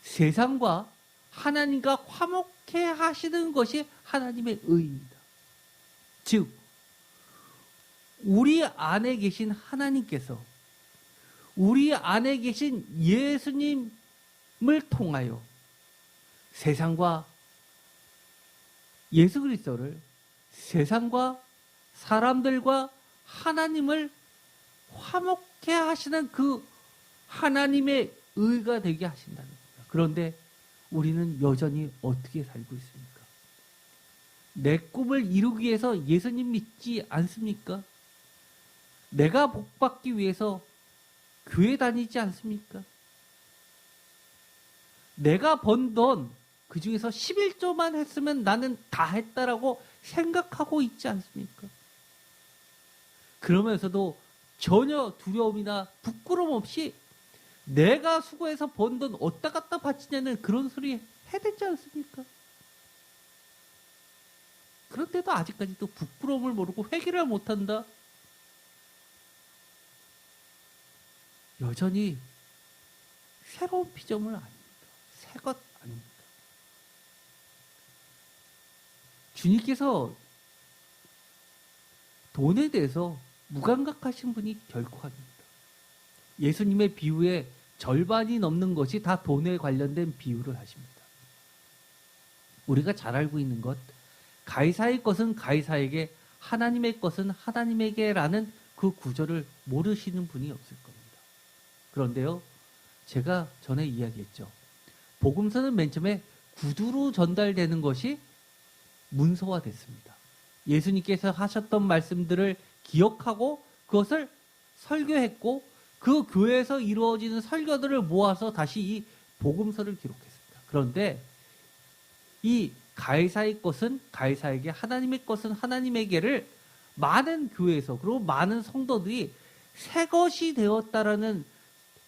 S1: 세상과 하나님과 화목해 하시는 것이 하나님의 의입니다. 즉, 우리 안에 계신 하나님께서 우리 안에 계신 예수님을 통하여 세상과 예수 그리스도를 세상과 사람들과 하나님을 화목해 하시는 그 하나님의 의가 되게 하신다는 겁니다. 그런데 우리는 여전히 어떻게 살고 있습니까? 내 꿈을 이루기 위해서 예수님 믿지 않습니까? 내가 복받기 위해서 교회 다니지 않습니까? 내가 번 돈 그 중에서 11조만 했으면 나는 다 했다라고 생각하고 있지 않습니까? 그러면서도 전혀 두려움이나 부끄러움 없이 내가 수고해서 번 돈 어디다 갖다 바치냐는 그런 소리 해대지 않습니까? 그런데도 아직까지도 부끄러움을 모르고 회개를 못한다? 여전히 새로운 피조물 아닙니다. 새 것 아닙니다. 주님께서 돈에 대해서 무감각하신 분이 결코 아닙니다. 예수님의 비유의 절반이 넘는 것이 다 돈에 관련된 비유를 하십니다. 우리가 잘 알고 있는 것, 가이사의 것은 가이사에게, 하나님의 것은 하나님에게라는 그 구절을 모르시는 분이 없을 겁니다. 그런데요, 제가 전에 이야기했죠. 복음서는 맨 처음에 구두로 전달되는 것이 문서화됐습니다. 예수님께서 하셨던 말씀들을 기억하고 그것을 설교했고 그 교회에서 이루어지는 설교들을 모아서 다시 이 복음서를 기록했습니다. 그런데 이 가이사의 것은 가이사에게, 하나님의 것은 하나님에게를 많은 교회에서, 그리고 많은 성도들이 새 것이 되었다라는,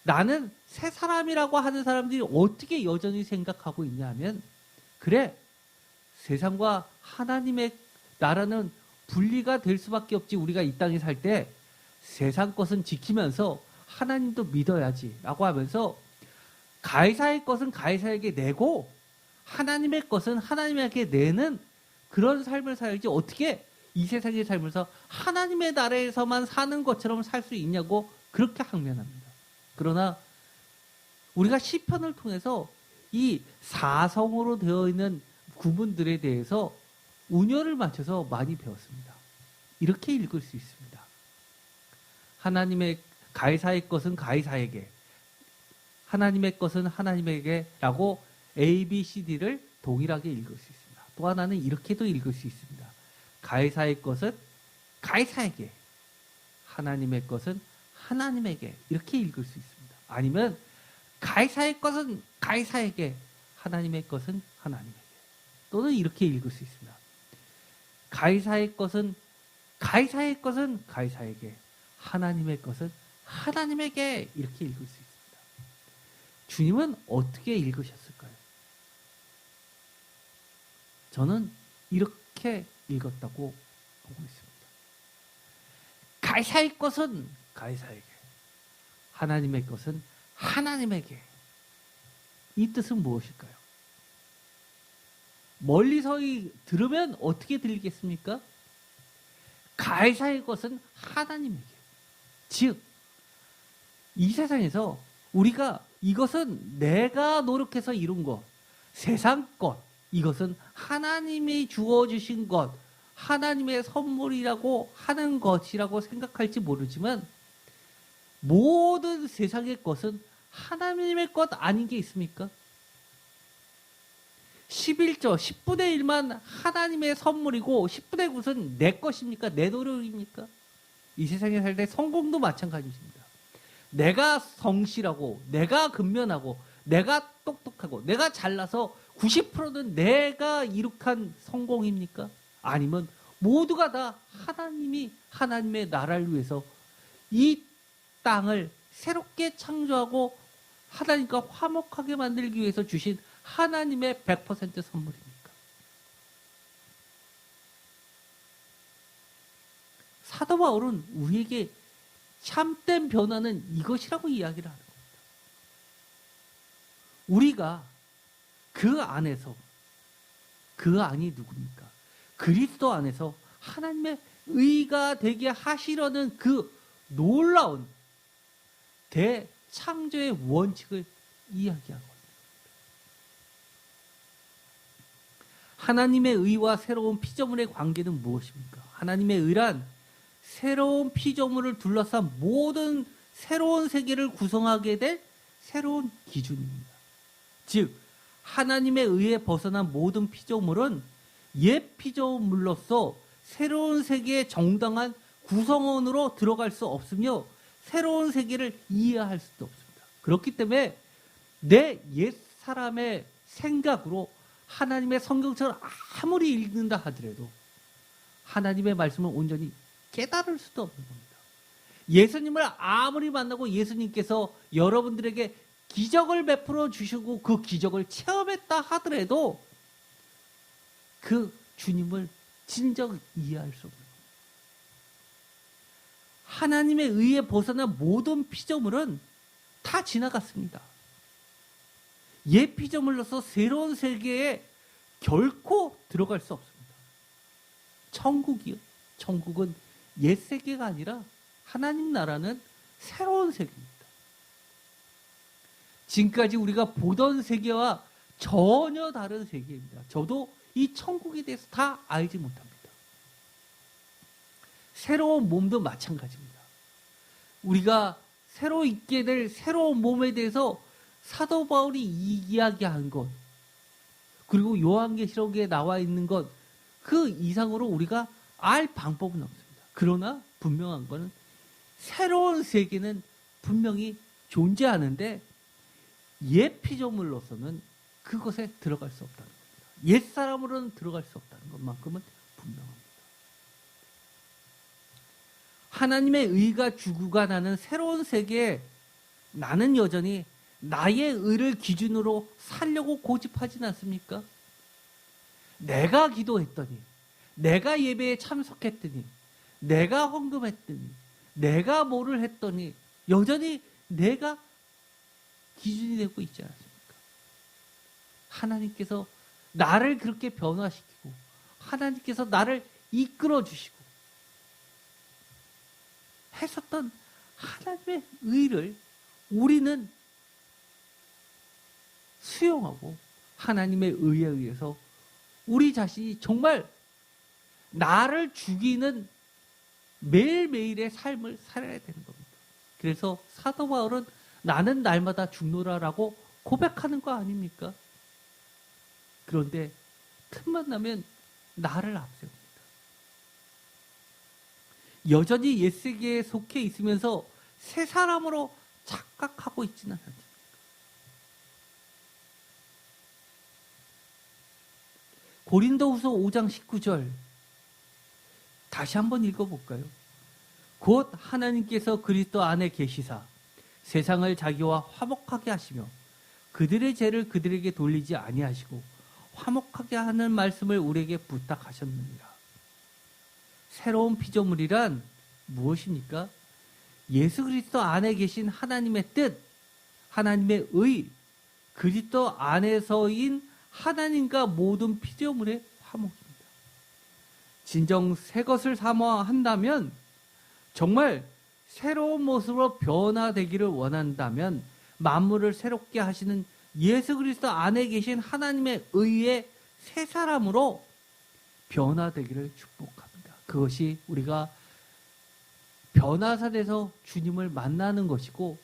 S1: 나는 새 사람이라고 하는 사람들이 어떻게 여전히 생각하고 있냐 하면, 그래, 세상과 하나님의 나라는 분리가 될 수밖에 없지. 우리가 이 땅에 살 때 세상 것은 지키면서 하나님도 믿어야지 라고 하면서 가이사의 것은 가이사에게 내고 하나님의 것은 하나님에게 내는 그런 삶을 살지 어떻게 이 세상의 삶에서 하나님의 나라에서만 사는 것처럼 살 수 있냐고 그렇게 항변합니다. 그러나 우리가 시편을 통해서 이 사성으로 되어 있는 구문들에 대해서 운율을 맞춰서 많이 배웠습니다. 이렇게 읽을 수 있습니다. 하나님의 가이사의 것은 가이사에게, 하나님의 것은 하나님에게 라고 A, B, C, D를 동일하게 읽을 수 있습니다. 또 하나는 이렇게도 읽을 수 있습니다. 가이사의 것은 가이사에게, 하나님의 것은 하나님에게 이렇게 읽을 수 있습니다. 아니면 가이사의 것은 가이사에게, 하나님의 것은 하나님에게, 또는 이렇게 읽을 수 있습니다. 가이사의 것은 가이사에게, 하나님의 것은 하나님에게 이렇게 읽을 수 있습니다. 주님은 어떻게 읽으셨을까요? 저는 이렇게 읽었다고 보고 있습니다. 가이사의 것은 가이사에게, 하나님의 것은 하나님에게. 이 뜻은 무엇일까요? 멀리서 들으면 어떻게 들리겠습니까? 가이사의 것은 하나님에게. 즉, 이 세상에서 우리가 이것은 내가 노력해서 이룬 것, 세상 것, 이것은 하나님이 주어주신 것, 하나님의 선물이라고 하는 것이라고 생각할지 모르지만 모든 세상의 것은 하나님의 것 아닌 게 있습니까? 11조, 10분의 1만 하나님의 선물이고 10분의 9은 내 것입니까? 내 노력입니까? 이 세상에 살 때 성공도 마찬가지입니다. 내가 성실하고, 내가 근면하고, 내가 똑똑하고, 내가 잘나서 90%는 내가 이룩한 성공입니까? 아니면 모두가 다 하나님이 하나님의 나라를 위해서 이 땅을 새롭게 창조하고 하나님과 화목하게 만들기 위해서 주신 하나님의 100% 선물입니까? 사도 바울은 우리에게 참된 변화는 이것이라고 이야기를 하는 겁니다. 우리가 그 안에서, 그 안이 누굽니까? 그리스도 안에서 하나님의 의가 되게 하시려는 그 놀라운 대창조의 원칙을 이야기하고 있습니다. 하나님의 의와 새로운 피조물의 관계는 무엇입니까? 하나님의 의란 새로운 피조물을 둘러싼 모든 새로운 세계를 구성하게 될 새로운 기준입니다. 즉, 하나님의 의에 벗어난 모든 피조물은 옛 피조물로서 새로운 세계의 정당한 구성원으로 들어갈 수 없으며 새로운 세계를 이해할 수도 없습니다. 그렇기 때문에 내 옛 사람의 생각으로 하나님의 성경책을 아무리 읽는다 하더라도 하나님의 말씀을 온전히 깨달을 수도 없는 겁니다. 예수님을 아무리 만나고 예수님께서 여러분들에게 기적을 베풀어 주시고 그 기적을 체험했다 하더라도 그 주님을 진정 이해할 수 없는 겁니다. 하나님의 의에 벗어난 모든 피조물은 다 지나갔습니다. 옛 피조물로서 새로운 세계에 결코 들어갈 수 없습니다. 천국이요. 천국은 옛 세계가 아니라 하나님 나라는 새로운 세계입니다. 지금까지 우리가 보던 세계와 전혀 다른 세계입니다. 저도 이 천국에 대해서 다 알지 못합니다. 새로운 몸도 마찬가지입니다. 우리가 새로 있게 될 새로운 몸에 대해서 사도 바울이 이야기한 것, 그리고 요한계시록에 나와 있는 것, 그 이상으로 우리가 알 방법은 없습니다. 그러나 분명한 것은 새로운 세계는 분명히 존재하는데 옛 피조물로서는 그것에 들어갈 수 없다는 겁니다. 옛 사람으로는 들어갈 수 없다는 것만큼은 분명합니다. 하나님의 의가 주관하는 새로운 세계에 나는 여전히 나의 의를 기준으로 살려고 고집하진 않습니까? 내가 기도했더니, 내가 예배에 참석했더니, 내가 헌금했더니, 내가 뭐를 했더니 여전히 내가 기준이 되고 있지 않습니까? 하나님께서 나를 그렇게 변화시키고 하나님께서 나를 이끌어 주시고 했었던 하나님의 의를 우리는 수용하고 하나님의 의에 의해서 우리 자신이 정말 나를 죽이는 매일매일의 삶을 살아야 되는 겁니다. 그래서 사도 바울은 나는 날마다 죽노라라고 고백하는 거 아닙니까? 그런데 틈만 나면 나를 앞세웁니다. 여전히 옛세계에 속해 있으면서 새 사람으로 착각하고 있지는 않습니다. 고린도후서 5장 19절 다시 한번 읽어볼까요? 곧 하나님께서 그리스도 안에 계시사 세상을 자기와 화목하게 하시며 그들의 죄를 그들에게 돌리지 아니하시고 화목하게 하는 말씀을 우리에게 부탁하셨느니라. 새로운 피조물이란 무엇입니까? 예수 그리스도 안에 계신 하나님의 뜻, 하나님의 의, 그리스도 안에서인 하나님과 모든 피조물의 화목입니다. 진정 새 것을 사모한다면, 정말 새로운 모습으로 변화되기를 원한다면 만물을 새롭게 하시는 예수 그리스도 안에 계신 하나님의 의의 새 사람으로 변화되기를 축복합니다. 그것이 우리가 변화산에서 주님을 만나는 것이고,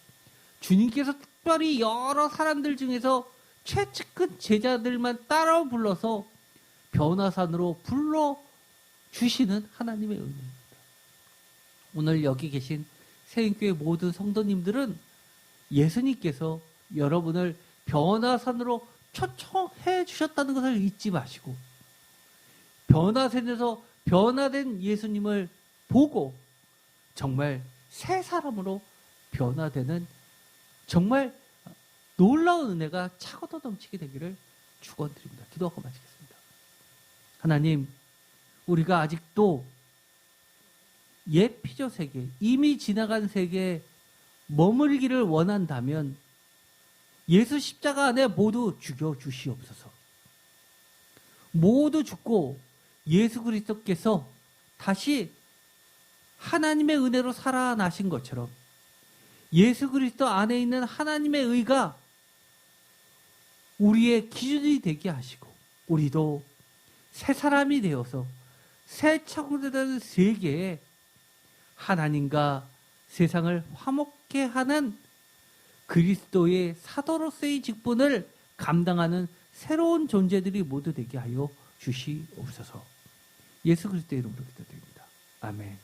S1: 주님께서 특별히 여러 사람들 중에서 최측근 제자들만 따라 불러서 변화산으로 불러주시는 하나님의 은혜입니다. 오늘 여기 계신 세인교회 모든 성도님들은 예수님께서 여러분을 변화산으로 초청해 주셨다는 것을 잊지 마시고, 변화산에서 변화된 예수님을 보고 정말 새 사람으로 변화되는 정말 놀라운 은혜가 차고도 넘치게 되기를 축원드립니다. 기도하고 마치겠습니다. 하나님, 우리가 아직도 옛 피조 세계, 이미 지나간 세계에 머물기를 원한다면 예수 십자가 안에 모두 죽여주시옵소서. 모두 죽고 예수 그리스도께서 다시 하나님의 은혜로 살아나신 것처럼 예수 그리스도 안에 있는 하나님의 의가 우리의 기준이 되게 하시고, 우리도 새 사람이 되어서 새 창조된 세계에 하나님과 세상을 화목케 하는 그리스도의 사도로서의 직분을 감당하는 새로운 존재들이 모두 되게 하여 주시옵소서. 예수 그리스도의 이름으로 기도드립니다. 아멘.